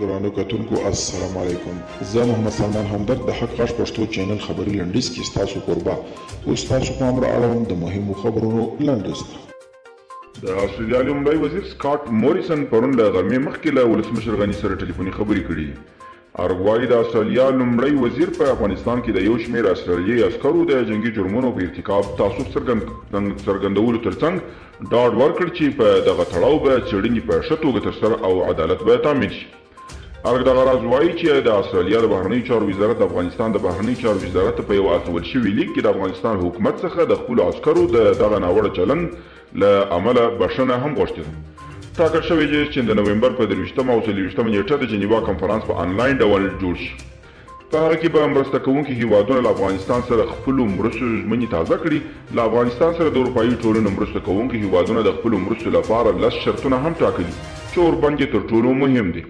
ګرانو کتونکو السلام علیکم. زه محمد سلمان همدرد د حق غږ پښتو چینل خبري لنډیز کې ستاسو قربا اوس تاسو په امر اړوند د مهمو خبرونو لنډیز. د استرالیا لومړی وزیر سکاټ موریسن پرون له غرمې مخکې له ولسمشر غني سره ټلیفوني خبرې کړي. ارګوایي د استرالیا لومړی وزیر په افغانستان کې د یو شمېر استرالیایي عسکرو د جنگي جرمونو په ارتکاب تعصب څرګندولو ترڅنګ ډاډ ورکړ چې په دغه تړاو به څېړنې په ښه توګه ترسره او عدالت به تامین شي. دغه راز وایي چې د استرالیا د بهرنیو چارو وزارت د افغانستان د بهرنیو چارو وزارت په یو استول شوي لیک کې د افغانستان حکومت څخه د خپلو عسکرو د دغه ناوړه چلند له امله بښنه هم غوښتې ده. ټاکل شوی چې د نومبر په 23 او 24 نیټه د جنیوا کنفرانس په انلاین ډول جوړ شي. په هغه کې به مرسته کوونکي هیوادونه له افغانستان سره خپلو مرستو ژمنې تازه کړي. له افغانستان سره د اروپایي ټولنې مرسته کوونکي هیوادونه د خپلو مرستو لپاره 10 شرطونه هم ټاکلي چې ورباندې تر ټولو مهم دي.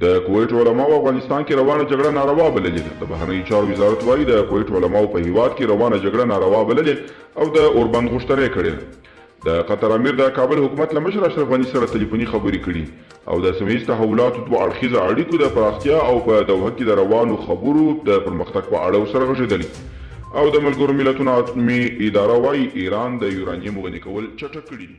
د کویت علماو افغانستان کې روانه جګړه ناروا بللې ده. د بهرنیو چارو وزارت وایي د کویت علماو په هیواد کې روانه جګړه ناروا بللې او د اوربند غوښتنه کړې ده. د قطر امیر د کابل حکومت له مشر اشرف غني سره ټلیفوني خبرې کړي او د سیمه ییز تحولاتو دوه اړخیزه اړیکو د پراختیا او په دوحه کې د روانو خبرو د پرمختګ په اړه ورسره غږېدلي. او د ملګرو ملتونو اتمي اداره وایي ایران د یورانیم غني کول چټک کړي دي.